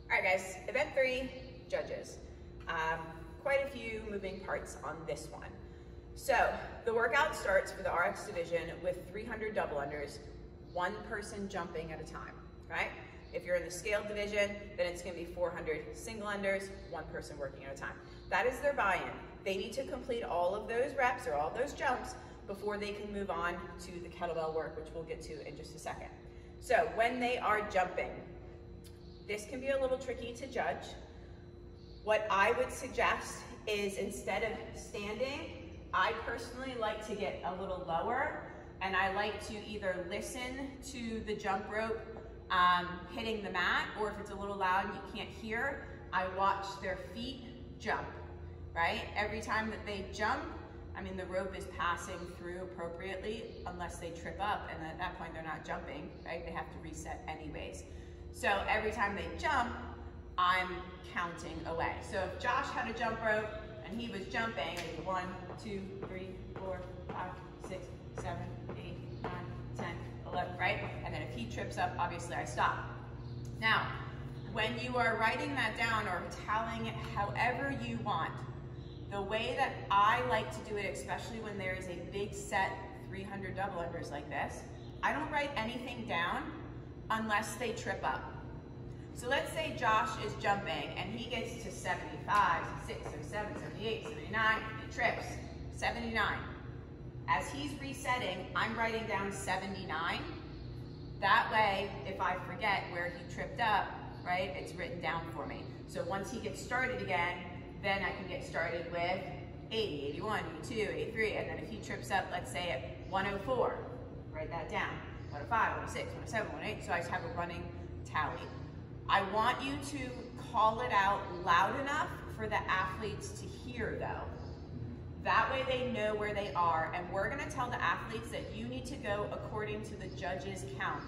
All right, guys, event 3, judges. Quite a few moving parts on this one. So the workout starts for the RX division with 300 double unders, one person jumping at a time, right? If you're in the scaled division, then it's gonna be 400 single unders, one person working at a time. That is their buy-in. They need to complete all of those reps or all those jumps before they can move on to the kettlebell work, which we'll get to in just a second. So when they are jumping, this can be a little tricky to judge. What I would suggest is instead of standing, I personally like to get a little lower, and I like to either listen to the jump rope hitting the mat, or if it's a little loud and you can't hear, I watch their feet jump, right? Every time that they jump, I mean, the rope is passing through appropriately unless they trip up, and at that point they're not jumping, right? They have to reset anyways. So every time they jump, I'm counting away. So if Josh had a jump rope and he was jumping, it'd be 1, 2, 3, 4, 5, 6, 7, 8, 9, 10, 11, right? And then if he trips up, obviously I stop. Now, when you are writing that down or tallying it however you want, the way that I like to do it, especially when there is a big set 300 double unders like this, I don't write anything down unless they trip up. So let's say Josh is jumping and he gets to 75, 76, 77, 78, 79, he trips, 79. As he's resetting, I'm writing down 79. That way, if I forget where he tripped up, right, it's written down for me. So once he gets started again, then I can get started with 80, 81, 82, 83, and then if he trips up, let's say at 104, write that down. 105, 106, 107, 108, so I just have a running tally. I want you to call it out loud enough for the athletes to hear though. That way they know where they are, and we're gonna tell the athletes that you need to go according to the judge's count.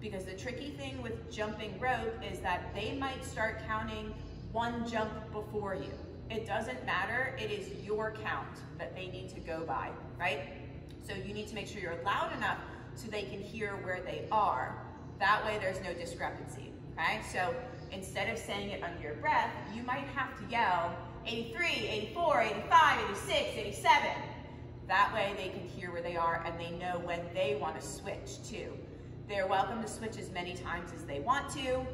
Because the tricky thing with jumping rope is that they might start counting one jump before you. It doesn't matter, it is your count that they need to go by, right? So you need to make sure you're loud enough so they can hear where they are. That way there's no discrepancy, okay? So instead of saying it under your breath, you might have to yell 83, 84, 85, 86, 87. That way they can hear where they are and they know when they want to switch too. They're welcome to switch as many times as they want to.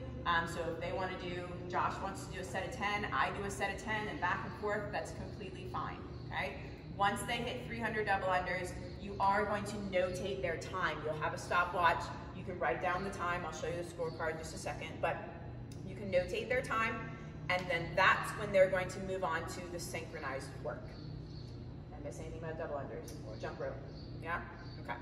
So if they want to do, Josh wants to do a set of 10, I do a set of 10 and back and forth, that's completely fine, okay? Once they hit 300 double unders, you are going to notate their time. You'll have a stopwatch. You can write down the time. I'll show you the scorecard in just a second, but you can notate their time, and then that's when they're going to move on to the synchronized work. Did I miss anything about double unders or jump rope? Yeah? Okay.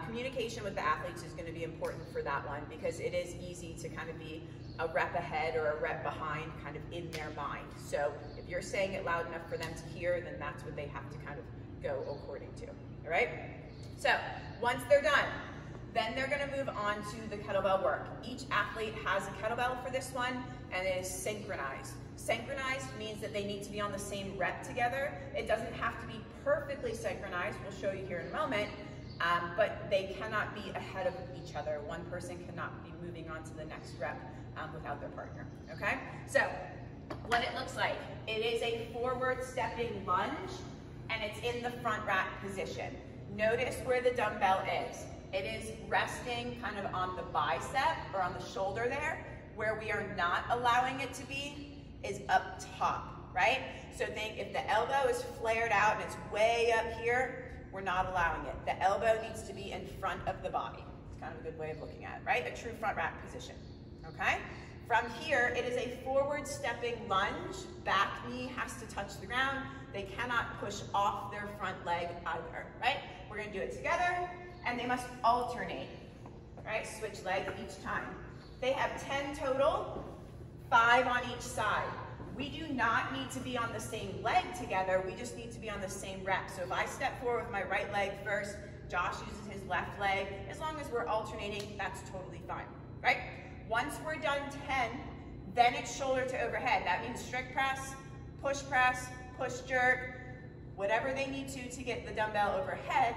Communication with the athletes is going to be important for that one because it is easy to kind of be a rep ahead or a rep behind kind of in their mind. So if you're saying it loud enough for them to hear, then that's what they have to kind of go according to, all right? So once they're done, then they're gonna move on to the kettlebell work. Each athlete has a kettlebell for this one, and it is synchronized. Synchronized means that they need to be on the same rep together. It doesn't have to be perfectly synchronized, we'll show you here in a moment, but they cannot be ahead of each other. One person cannot be moving on to the next rep without their partner, okay? So what it looks like, it is a forward stepping lunge, and it's in the front rack position. Notice where the dumbbell is. It is resting kind of on the bicep or on the shoulder there. Where we are not allowing it to be is up top, right? So think if the elbow is flared out and it's way up here, we're not allowing it. The elbow needs to be in front of the body. It's kind of a good way of looking at it, right? A true front rack position, okay? From here, it is a forward stepping lunge. Back knee has to touch the ground. They cannot push off their front leg either, right? We're gonna do it together, and they must alternate, right? Switch legs each time. They have 10 total, 5 on each side. We do not need to be on the same leg together, we just need to be on the same rep. So if I step forward with my right leg first, Josh uses his left leg, as long as we're alternating, that's totally fine, right? Once we're done 10, then it's shoulder to overhead. That means strict press, push jerk, whatever they need to get the dumbbell overhead,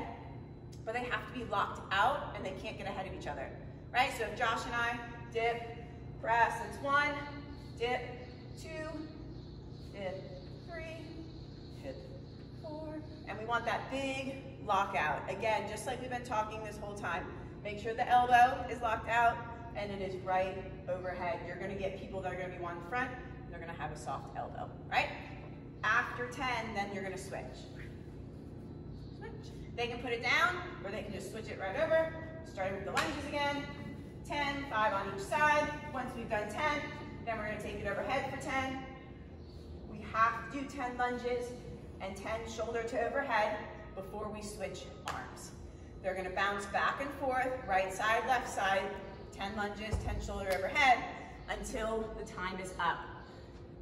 but they have to be locked out and they can't get ahead of each other, right? So if Josh and I dip, Press, it's 1, dip, 2, dip, 3, dip, 4. And we want that big lockout. Again, just like we've been talking this whole time, make sure the elbow is locked out and it is right overhead. You're gonna get people that are gonna be one front, and they're gonna have a soft elbow, right? After 10, then you're gonna switch. Switch. They can put it down, or they can just switch it right over, starting with the lunges again. 10, 5 on each side. Once we've done 10, then we're gonna take it overhead for 10. We have to do 10 lunges and 10 shoulder to overhead before we switch arms. They're gonna bounce back and forth, right side, left side, 10 lunges, 10 shoulder overhead, until the time is up.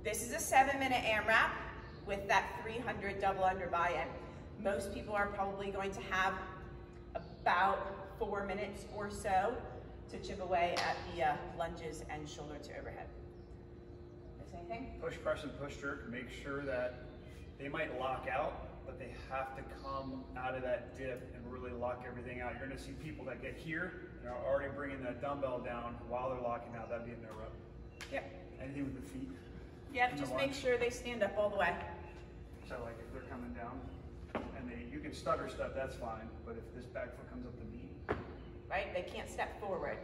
This is a 7-minute AMRAP with that 300 double under buy-in. Most people are probably going to have about 4 minutes or so to chip away at the lunges and shoulder to overhead. Miss anything? Push, press, and push jerk. Make sure that they might lock out, but they have to come out of that dip and really lock everything out. You're gonna see people that get here and are already bringing that dumbbell down while they're locking out. That'd be a no rep. Yep. Anything with the feet. Yep, just make sure they stand up all the way. So like if they're coming down and you can stutter step, that's fine. But if this back foot comes up to meet. Right, they can't step forward.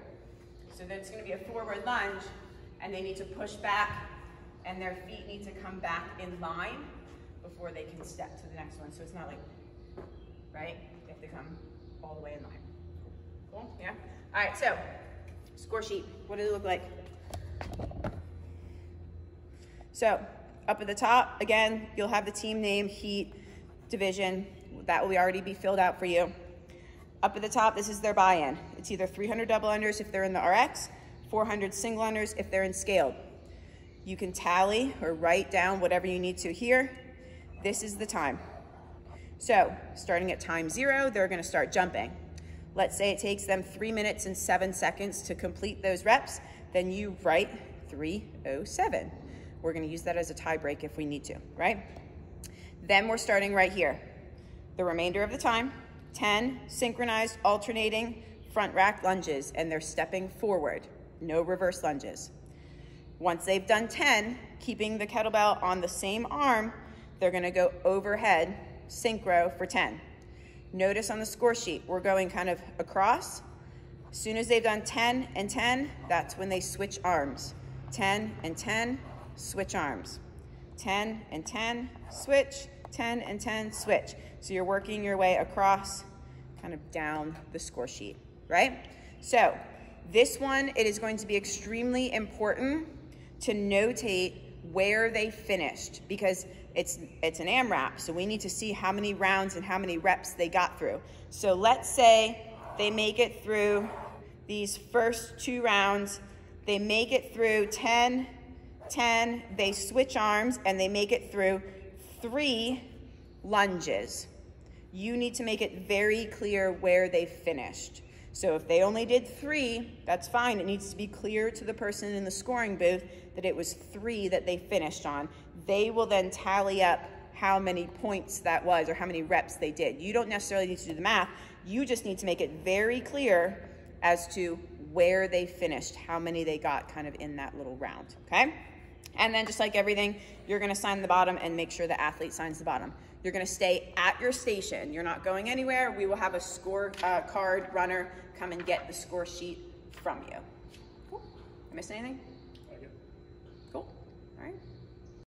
So that's gonna be a forward lunge, and they need to push back, and their feet need to come back in line before they can step to the next one. So it's not like, right? They have to come all the way in line. Cool, yeah? All right, so score sheet, what does it look like? So up at the top, again, you'll have the team name, heat, division. That will already be filled out for you. Up at the top, this is their buy-in. It's either 300 double unders if they're in the RX, 400 single unders if they're in scaled. You can tally or write down whatever you need to here. This is the time. So starting at time 0, they're gonna start jumping. Let's say it takes them 3 minutes and 7 seconds to complete those reps, then you write 3:07. We're gonna use that as a tie break if we need to, right? Then we're starting right here. The remainder of the time, 10 synchronized alternating front rack lunges, and they're stepping forward, no reverse lunges. Once they've done 10, keeping the kettlebell on the same arm, they're gonna go overhead synchro for 10. Notice on the score sheet, we're going kind of across. As soon as they've done 10 and 10, that's when they switch arms. 10 and 10, switch arms. 10 and 10, switch, 10 and 10, switch. So you're working your way across, kind of down the score sheet, right? So this one, it is going to be extremely important to notate where they finished, because it's an AMRAP, so we need to see how many rounds and how many reps they got through. So let's say they make it through these first 2 rounds, they make it through 10, 10, they switch arms, and they make it through 3 lunges. You need to make it very clear where they finished. So if they only did 3, that's fine. It needs to be clear to the person in the scoring booth that it was 3 that they finished on. They will then tally up how many points that was or how many reps they did. You don't necessarily need to do the math. You just need to make it very clear as to where they finished, how many they got kind of in that little round, okay? And then just like everything, you're gonna sign the bottom and make sure the athlete signs the bottom. You're gonna stay at your station. You're not going anywhere. We will have a score card runner come and get the score sheet from you. Cool. I missed anything? Okay. Cool. All right.